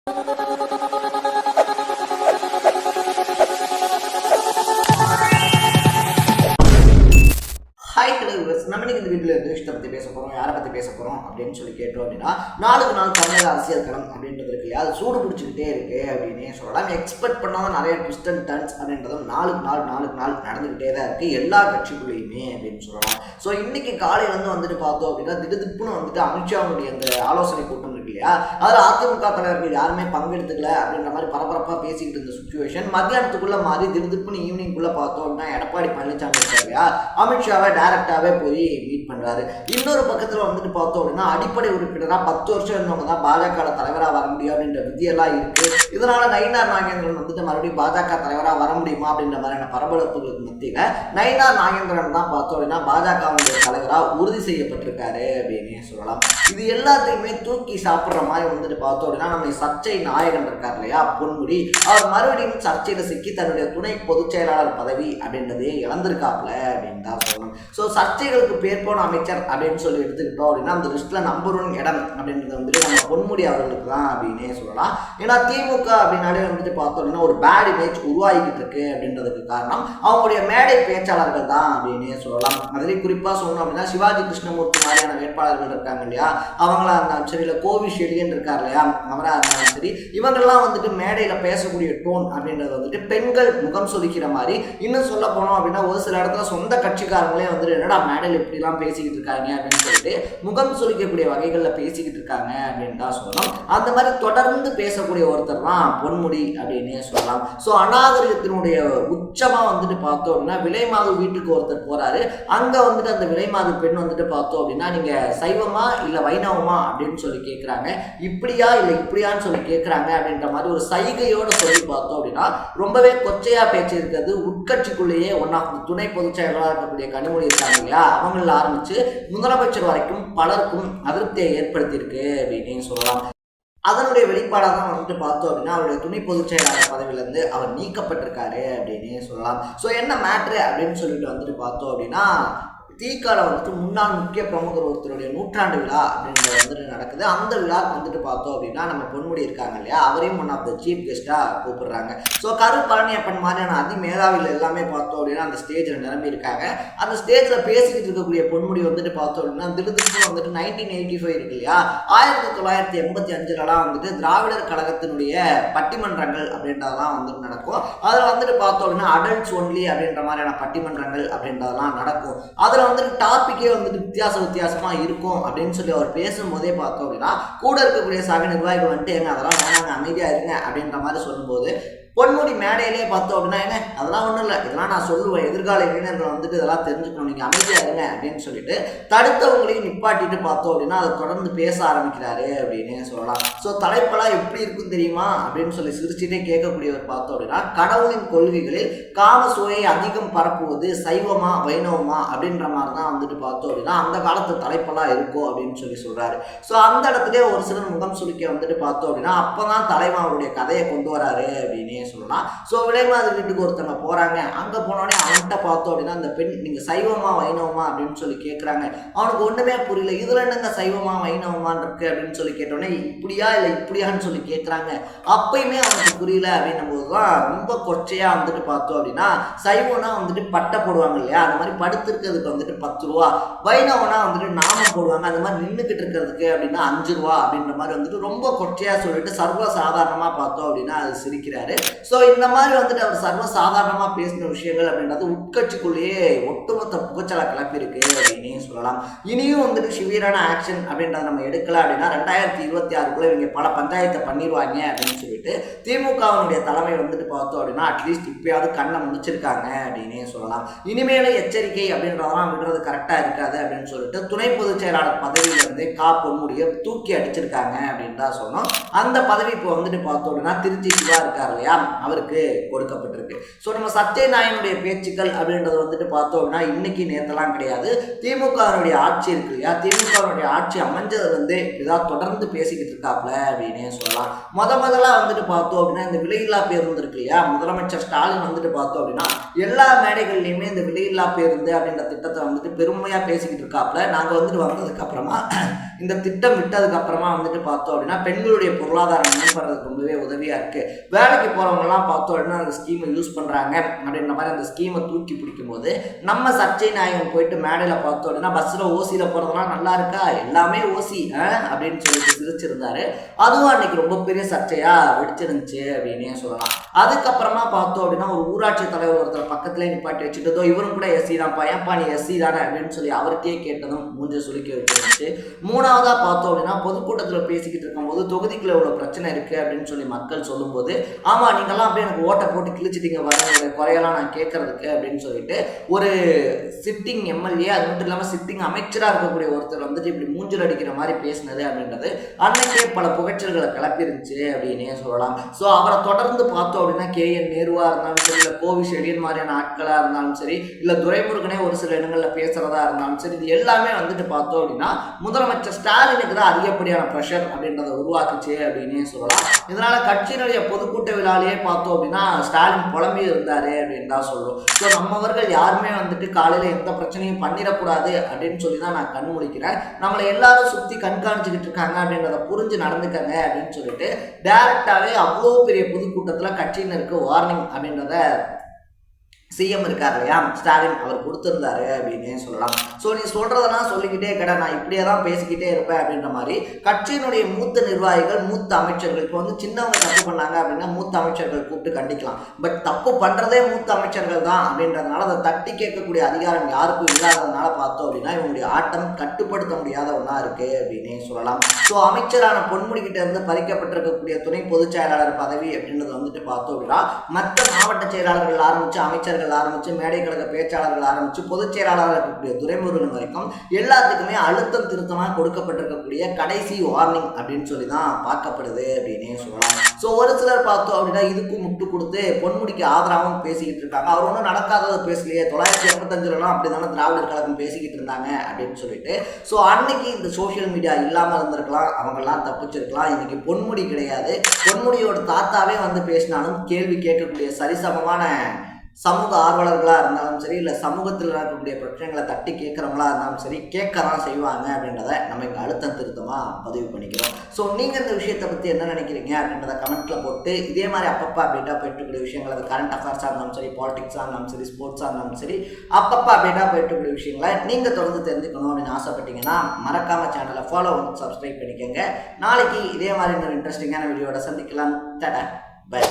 Hi hello viewers, நம்ம இன்னைக்கு இந்த வீடியோவில் எந்த விஷயத்தை பற்றி பேச போகிறோம், யாரை பற்றி பேச போகிறோம் அப்படின்னு சொல்லி கேட்டோம் அப்படின்னா, நாளுக்கு நாள் தமிழக அரசியல் களம் அப்படின்றது இருக்கு இல்லையா, அது சூடு பிடிச்சிக்கிட்டே இருக்கு அப்படின்னே சொல்லலாம். எக்ஸ்பெக்ட் பண்ணாத நிறைய ட்விஸ்ட் அண்ட் டர்ன்ஸ் அப்படின்றதும் நாளுக்கு நாள் நடந்துக்கிட்டே தான் இருக்குது எல்லா கட்சிக்குள்ளேயுமே அப்படின்னு சொல்லலாம். ஸோ இன்னைக்கு காலையிலேருந்து வந்துட்டு பார்த்தோம் அப்படின்னா, திடுதிப்புன்னு வந்துட்டு அமித்ஷாவுடைய அந்த ஆலோசனை கூட்டம் இருக்கு இல்லையா, அதில் அதிமுக தலைவர்கள் யாருமே பங்கெடுத்துக்கல அப்படின்ற மாதிரி பரபரப்பாக பேசிக்கிட்டு இருந்த சுச்சுவேஷன் மத்தியானத்துக்குள்ளே மாறி திடுதிப்புன்னு ஈவினிங்குள்ளே பார்த்தோம் அப்படின்னா, எடப்பாடி பழனிசாமி இருக்காரு இல்லையா, அமித்ஷாவை டைரக்டாவே போய் மீட் பண்றாரு. இன்னொரு பக்கத்துல வந்துட்டு பார்த்தோம் அப்படின்னா, அடிப்படை உறுப்பினரா 10 வருஷம் இருந்தவங்க தான் பாஜக தலைவராக வர முடியும் அப்படின்ற விதியெல்லாம் இருக்கு. இதனால நயினார் நாகேந்திரன் வந்துட்டு மறுபடியும் பாஜக தலைவராக வர முடியுமா அப்படின்ற மாதிரியான பரபரப்புகளுக்கு மத்தியில நயினார் நாகேந்திரன் தான் பார்த்தோம் அப்படின்னா பாஜகவுடைய தலைவராக உறுதி செய்யப்பட்டிருக்காரு அப்படின்னு சொல்லலாம். இது எல்லாத்தையுமே தூக்கி சாப்பிட்ற மாதிரி வந்துட்டு பார்த்தோம் அப்படின்னா, நம்ம சர்ச்சை நாயகன் இருக்கார் இல்லையா பொன்முடி, அவர் மறுபடியும் சர்ச்சையில சிக்கி தன்னுடைய துணை பொதுச் செயலாளர் பதவி அப்படின்றதே இழந்திருக்காப்ல அப்படின்னு தான் சொல்லணும். ஸோ சர்ச்சைகளுக்கு பேர் போன அமைச்சர் அப்படின்னு சொல்லி எடுத்துக்கிட்டோம் அப்படின்னா, அந்த லிஸ்ட்ல நம்பர் 1 இடம் அப்படின்றது வந்துட்டு நம்ம பொன்முடி அவர்களுக்கு தான் அப்படின்னே சொல்லலாம். ஏன்னா திமுக அப்படின்னாலே வந்துட்டு பார்த்தோம் அப்படின்னா ஒரு பேட் இமேஜ் உருவாகிக்கிட்டு இருக்கு அப்படின்றதுக்கு காரணம் அவங்களுடைய மேடை பேச்சாளர்கள் தான் அப்படின்னே சொல்லலாம். அதுலேயும் குறிப்பாக சொல்லணும் அப்படின்னா, சிவாஜி கிருஷ்ணமூர்த்தி மாதிரியான வேட்பாளர்கள் இருக்காங்க இல்லையா, அவங்களா இருந்தாலும் சரி, இல்லை கோவிஷெல்லின்னு இருக்கார் இல்லையா, அவராக இருந்தாலும் சரி, இவங்கெல்லாம் வந்துட்டு மேடையில் பேசக்கூடிய டோன் அப்படின்றது வந்துட்டு பெண்கள் முகம் சொலிக்கிற மாதிரி. இன்னும் சொல்ல போனோம் அப்படின்னா, ஒரு சில இடத்துல சொந்த கட்சிக்காரங்களே வந்துட்டு என்னடா மேடையில் இப்படிலாம் பேசிக்கிட்டு இருக்காங்க அப்படின்னு சொல்லிட்டு முகம் சொலிக்கக்கூடிய வகைகளில் பேசிக்கிட்டு இருக்காங்க அப்படின்னு தான் சொல்லணும். அந்த மாதிரி தொடர்ந்து பேசக்கூடிய ஒருத்தர் தான் பொன்முடி அப்படின்னே சொல்லலாம். ஸோ அநாகரிகத்தினுடைய உச்சமாக வந்துட்டு பார்த்தோம் அப்படின்னா, விலைமாது வீட்டுக்கு ஒருத்தர் போறாரு. அங்கே வந்துட்டு அந்த விலைமாது பெண் வந்துட்டு பார்த்தோம் அப்படின்னா, நீங்கள் சைவமா இல்லை வைணவமா அப்படின்னு சொல்லி கேட்குறாங்க. இப்படியா இல்லை இப்படியான்னு சொல்லி கேட்குறாங்க அப்படின்ற மாதிரி ஒரு சைகையோடு சொல்லி பார்த்தோம் அப்படின்னா, ரொம்பவே கொச்சையா பேச்சு இருக்கிறது. உட்கட்சிக்குள்ளேயே ஒன் ஆஃப் துணை பொதுச் செயலாளராக இருக்கக்கூடிய கனிமொழி இருக்காங்க இல்லையா, அவங்கள ஆரம்பிச்சு முதலமைச்சர் வரைக்கும் பலருக்கும் அதிருப்தியை ஏற்படுத்தியிருக்கு அப்படின்னு சொல்லலாம். அதனுடைய வெளிப்பாடாக தான் வந்துட்டு பார்த்தோம் அப்படின்னா, அவருடைய துணை பொதுச் செயலாளர் பதவியிலேருந்து அவர் நீக்கப்பட்டிருக்காரு அப்படின்னு சொல்லலாம். ஸோ என்ன மேட்ரு அப்படின்னு சொல்லிட்டு வந்துட்டு பார்த்தோம் அப்படின்னா, தீக்கால வந்துட்டு முன்னாள் முக்கிய பிரமுகர் ஒருத்தருடைய 100ஆண்டு விழா அப்படின்றது வந்துட்டு நடக்குது. அந்த விழாவுக்கு வந்துட்டு பார்த்தோம் அப்படின்னா, நம்ம பொன்முடி இருக்காங்க இல்லையா, அவரையும் ஒன் ஆஃப் த சீஃப் கெஸ்ட்டாக கூப்பிடுறாங்க. ஸோ பழனியப்பன் மாதிரியான அதிமேதாவில் எல்லாமே பார்த்தோம் அப்படின்னா அந்த ஸ்டேஜில் நிரம்பி இருக்காங்க. அந்த ஸ்டேஜில் பேசிக்கிட்டு இருக்கக்கூடிய பொன்முடி வந்துட்டு பார்த்தோம் அப்படின்னா, திடீர்னு வந்துட்டு 1985 இருக்கு இல்லையா, 1985 வந்துட்டு திராவிடர் கழகத்தினுடைய பட்டிமன்றங்கள் அப்படின்றதெல்லாம் வந்துட்டு நடக்கும். அதில் வந்துட்டு பார்த்தோம் அப்படின்னா அடல்ட்ஸ் ஒன்லி அப்படின்ற மாதிரியான பட்டிமன்றங்கள் அப்படின்றதெல்லாம் நடக்கும். அதில் வந்துட்டு டாபிக்கே வந்துட்டு வித்தியாசமா இருக்கும் அப்படின்னு சொல்லி அவர் பேசும்போதே பார்த்தோம் அப்படின்னா, கூட இருக்கக்கூடிய சக நிர்வாகிகள் வந்துட்டு ஏங்க அதெல்லாம் வேணாங்க அமைதியா இருங்க அப்படின்ற மாதிரி சொல்லும்போது, பொன்முடி மேடையிலே பார்த்தோம் அப்படின்னா, ஏங்க அதெல்லாம் ஒன்றும் இல்லை, இதெல்லாம் நான் சொல்லுவேன், எதிர்கால இளைஞர்கள் வந்துட்டு இதெல்லாம் தெரிஞ்சுக்கணும், நீங்கள் அமைதியாக இருங்க அப்படின்னு சொல்லிட்டு தடுத்தவங்களையும் நிப்பாட்டிட்டு பார்த்தோம் அப்படின்னா அதை தொடர்ந்து பேச ஆரம்பிக்கிறாரு அப்படின்னு சொல்லலாம். ஸோ தலைப்பெல்லாம் எப்படி இருக்கும் தெரியுமா அப்படின்னு சொல்லி சிரிச்சுட்டே கேட்கக்கூடியவர் பார்த்தோம் அப்படின்னா, கடவுளின் கொள்கைகளில் காமசுவையை அதிகம் பரப்புவது சைவமா வைணவமா அப்படின்ற மாதிரி தான் வந்துட்டு பார்த்தோம் அப்படின்னா அந்த காலத்து தலைப்பெல்லாம் இருக்கும் அப்படின்னு சொல்லி சொல்றாரு. ஸோ அந்த இடத்துலேயே ஒரு சிலர் முகம் சுளிக்க வந்துட்டு பார்த்தோம் அப்படின்னா, அப்போதான் தலைவன் அவருடைய கதையை கொண்டு வராரு அப்படின்னு சொல்லலாம். ஸோ விலைமாது வீட்டுக்கு ஒருத்தவங்க போறாங்க. அங்க போனோடனே அவன்கிட்ட பார்த்தோம் அப்படின்னா, அந்த பெண் நீங்க சைவமா வைணவமா அப்படின்னு சொல்லி கேட்குறாங்க. அவனுக்கு ஒண்ணுமே புரியல. இதுல என்னங்க சைவமா வைணவமான் இருக்கு அப்படின்னு சொல்லி கேட்டோடனே, இப்படியா இல்லை இப்படியான்னு சொல்லி கேட்குறாங்க. அப்பயுமே அவனுக்கு புரியல அப்படின்னும் போதுதான் ரொம்ப கொச்சையா வந்துட்டு பார்த்தோம் அப்படின்னா, சைவம்னா வந்துட்டு பட்டை போடுவாங்க இல்லையா, அந்த மாதிரி படுத்திருக்கிறதுக்கு வந்துட்டு 10 ரூபா, வைணவனா வந்துட்டு நாமம் போடுவாங்க, அந்த மாதிரி நின்றுக்கிட்டு இருக்கிறதுக்கு அப்படின்னா 5 ரூபா அப்படின்ற மாதிரி வந்துட்டு ரொம்ப கொச்சையா சொல்லிட்டு சர்வ சாதாரணமா பார்த்தோம் அப்படின்னா அது சிரிக்கிறாரு. ஸோ இந்த மாதிரி வந்துட்டு அவர் சர்வ சாதாரணமாக பேசின விஷயங்கள் அப்படின்றது உட்கட்சிக்குள்ளேயே ஒட்டுமொத்த புகச்சலை கிளப்பியிருக்கு அப்படின்னு சொல்லலாம். இனியும் வந்துட்டு சிவியரான ஆக்ஷன் அப்படின்றத நம்ம எடுக்கல அப்படின்னா 2026 இவங்க பல பஞ்சாயத்தை பண்ணிடுவாங்க அப்படின்னு சொல்லிட்டு திமுகவினுடைய தலைமை வந்துட்டு பார்த்தோம் அப்படின்னா அட்லீஸ்ட் இப்பயாவது கண்ணை முடிச்சிருக்காங்க அப்படின்னே சொல்லலாம். இனிமேல எச்சரிக்கை அப்படின்றதெல்லாம் விடுறது கரெக்டாக இருக்காது அப்படின்னு சொல்லிட்டு துணை பொதுச் செயலாளர் பதவியிலிருந்து பொன்முடியை தூக்கி அடிச்சிருக்காங்க அப்படின்னு தான் சொன்னோம். அந்த பதவி இப்போ வந்துட்டு பார்த்தோம் அப்படின்னா திருச்சி சிவா இருக்கார் இல்லையா, அவருக்கு கொடுக்கப்பட்டிருக்கு. ஸோ நம்ம சத்ய நாயனுடைய பேச்சுக்கள் அப்படின்றது வந்துட்டு பார்த்தோம் அப்படின்னா இன்னைக்கு நேரத்தெல்லாம் கிடையாது. திமுகவுடைய ஆட்சி இருக்கு இல்லையா, திமுகவுடைய ஆட்சி அமைஞ்சது வந்து இதாக தொடர்ந்து பேசிக்கிட்டு இருக்காப்ல அப்படின்னே சொல்லலாம். முதல்ல வந்துட்டு பார்த்தோம் அப்படின்னா இந்த விலையில்லா பேருந்து இருக்கு இல்லையா, முதலமைச்சர் ஸ்டாலின் வந்துட்டு பார்த்தோம் அப்படின்னா எல்லா மேடைகள்லையுமே இந்த விலையில்லா பேருந்து அப்படின்ற திட்டத்தை ஒருத்தர் வந்துட்டு பெருமையாக பேசிக்கிட்டு இருக்காப்புல. நாங்கள் வந்துட்டு வந்ததுக்கு அப்புறமா இந்த திட்டம் விட்டதுக்கு அப்புறமா வந்துட்டு பார்த்தோம் அப்படின்னா பெண்களுடைய பொருளாதாரம் மேம்படுறதுக்கு ரொம்பவே உதவியாக இருக்குது. வேலைக்கு போகிறவங்கலாம் பார்த்தோம் அப்படின்னா அந்த ஸ்கீமை யூஸ் பண்ணுறாங்க அப்படின்ற மாதிரி அந்த ஸ்கீமை தூக்கி பிடிக்கும் போது நம்ம சர்ச்சை நாயகன் போயிட்டு மேடையில் பார்த்தோம் அப்படின்னா பஸ்ஸில் ஓசியில் போகிறதுலாம் நல்லா இருக்கா, எல்லாமே ஓசி அப்படின்னு சொல்லிட்டு சிரிச்சிருந்தாரு. அதுவும் அன்னைக்கு ரொம்ப பெரிய சர்ச்சையாக வெடிச்சிருந்துச்சு அப்படின்னே சொல்லலாம். அதுக்கப்புறமா பார்த்தோம் அப்படின்னா ஒரு ஊராட்சி தலைவர் ஒருத்தர் பக்கத்துலேயே நிப்பாட்டி வச்சுட்டதோ இவரும் கூட எஸ்சி தான்ப்பா, ஏன்ப்பா நீ எஸ்சி தானே அப்படின்னு சொல்லி அவருக்கே கேட்டதும் மூஞ்ச சுலுக்கி வச்சிருந்துச்சு. மூணாவதாக பார்த்தோம் அப்படின்னா பொதுக்கூட்டத்தில் பேசிக்கிட்டு இருக்கும்போது தொகுதிக்குள்ள இவ்வளோ பிரச்சனை இருக்குது அப்படின்னு சொல்லி மக்கள் சொல்லும்போது ஆமாம் நீங்கள்லாம் அப்படியே எனக்கு ஓட்டை போட்டு கிழிச்சிட்டீங்க வர குறையெல்லாம் நான் கேட்கறதுக்கு அப்படின்னு சொல்லிட்டு ஒரு சிட்டிங் எம்எல்ஏ அது மட்டும் இல்லாமல் சிட்டிங் அமைச்சராக இருக்கக்கூடிய ஒருத்தர் வந்துட்டு இப்படி மூஞ்சல் அடிக்கிற மாதிரி பேசினது அப்படின்றது அன்னைக்கே பல புகைச்சல்களை கிளப்பிருந்துச்சு அப்படின்னே சொல்லலாம். ஸோ அவரை தொடர்ந்து பார்த்தோம் அப்படின்னா KN நேருவா இருந்தாலும் சரி, இல்லை கோவி செழியன் மாதிரியான ஆட்களாக இருந்தாலும் சரி, இல்லை துரைமுருகனே ஒரு சில இடங்களில் பேசுறதா இருந்தாலும் சரி, இது எல்லாமே வந்துட்டு பார்த்தோம் அப்படின்னா முதலமைச்சர் ஸ்டாலினுக்கு தான் அதிகப்படியான ப்ரெஷர் அப்படின்றத உருவாக்குச்சு அப்படின்னே சொல்லலாம். இதனால கட்சியினுடைய பொதுக்கூட்ட விழாலேயே பார்த்தோம் அப்படின்னா ஸ்டாலின் புலம்பி இருந்தாரு அப்படின்னு தான் சொல்லுவோம். ஸோ நம்மவர்கள் யாருமே வந்துட்டு காலையில் எந்த பிரச்சனையும் பண்ணிடக்கூடாது அப்படின்னு சொல்லி தான் நான் கண் முழிக்கிறேன். நம்மளை எல்லாரும் சுற்றி கண்காணிச்சுக்கிட்டு இருக்காங்க அப்படின்றத புரிஞ்சு நடந்துக்கங்க அப்படின்னு சொல்லிட்டு டைரக்டாகவே அவ்வளோ பெரிய பொதுக்கூட்டத்தில் கட்சியினருக்கு வார்னிங் அப்படின்றத சிஎம் இருக்கார் இல்லையா ஸ்டாலின் அவர் கொடுத்துருந்தாரு அப்படின்னே சொல்லலாம். ஸோ நீ சொல்கிறதெல்லாம் சொல்லிக்கிட்டே கடை நான் இப்படியே தான் பேசிக்கிட்டே இருப்பேன் அப்படின்ற மாதிரி கட்சியினுடைய மூத்த நிர்வாகிகள் மூத்த அமைச்சர்கள் இப்போ வந்து சின்னவங்க தப்பு பண்ணாங்க அப்படின்னா மூத்த அமைச்சர்கள் கூப்பிட்டு கண்டிக்கலாம். பட் தப்பு பண்ணுறதே மூத்த அமைச்சர்கள் தான் அப்படின்றதுனால அதை தட்டி கேட்கக்கூடிய அதிகாரம் யாருக்கும் இல்லாததுனால பார்த்தோம் அப்படின்னா இவங்களுடைய ஆட்டம் கட்டுப்படுத்த முடியாத ஒன்றா இருக்குது அப்படின்னே சொல்லலாம். ஸோ அமைச்சரான பொன்முடிக்கிட்ட இருந்து பறிக்கப்பட்டிருக்கக்கூடிய துணை பொதுச் செயலாளர் பதவி அப்படின்றத வந்துட்டு பார்த்தோம் அப்படின்னா மற்ற மாவட்ட செயலாளர்கள் ஆரம்பித்து அமைச்சர்கள் ஆரம்பிச்சு மேடை கழக பேச்சாளர்கள் ஆரம்பிச்சு பொதுச் செயலாளராக இருக்கக்கூடிய துரைமுருகன் வரைக்கும் எல்லாத்துக்குமே அழுத்தம் திருத்தமாக கொடுக்கப்பட்டிருக்கக்கூடிய கடைசி வார்னிங் அப்படின்னு சொல்லி தான் பார்க்கப்படுது அப்படின்னே சொல்லலாம். ஸோ ஒரு சிலர் பார்த்தோம் அப்படின்னா இதுக்கும் முட்டு கொடுத்து பொன்முடிக்கு ஆதரவாகவும் பேசிக்கிட்டு இருக்காங்க. அவர் ஒன்றும் நடக்காததை பேசலையே 985 அப்படி தானே திராவிடர் கழகம் பேசிக்கிட்டு இருந்தாங்க அப்படின்னு சொல்லிட்டு. ஸோ அன்னைக்கு இந்த சோசியல் மீடியா இல்லாமல் இருந்திருக்கலாம், அவங்கெல்லாம் தப்பிச்சிருக்கலாம். இன்னைக்கு பொன்முடி கிடையாது, பொன்முடியோட தாத்தாவே வந்து பேசினாலும் கேள்வி கேட்கக்கூடிய சரிசமமான சமூக ஆர்வலர்களாக இருந்தாலும் சரி, இல்லை சமூகத்தில் இருக்கக்கூடிய பிரச்சனைகளை தட்டி கேட்குறவங்களா இருந்தாலும் சரி கேட்க தான் செய்வாங்க அப்படின்றத நம்ம இங்கே அழுத்தம் திருத்தமாக பதிவு பண்ணிக்கிறோம். ஸோ நீங்கள் இந்த விஷயத்தை பற்றி என்ன நினைக்கிறீங்க அப்படின்றத கமெண்ட்டில் போட்டு இதே மாதிரி அப்பப்போ அப்டேட்டாக போயிட்டுக்கூடிய விஷயங்கள் அது கரண்ட் அஃபேர்ஸாக இருந்தாலும் சரி, பாலிடிக்ஸாக இருந்தாலும் சரி, ஸ்போர்ட்ஸாக இருந்தாலும் சரி, அப்பப்போ அப்டேட்டாக போயிட்டுக்கூடிய விஷயங்களை நீங்கள் தொடர்ந்து தெரிஞ்சுக்கணும் அப்படின்னு ஆசைப்பட்டீங்கன்னா மறக்காமல் சேனலை ஃபாலோ பண்ணி சப்ஸ்கிரைப் பண்ணிக்கோங்க. நாளைக்கு இதே மாதிரி இன்னொரு இன்ட்ரெஸ்டிங்கான வீடியோட சந்திக்கலாம். டாடா, பை.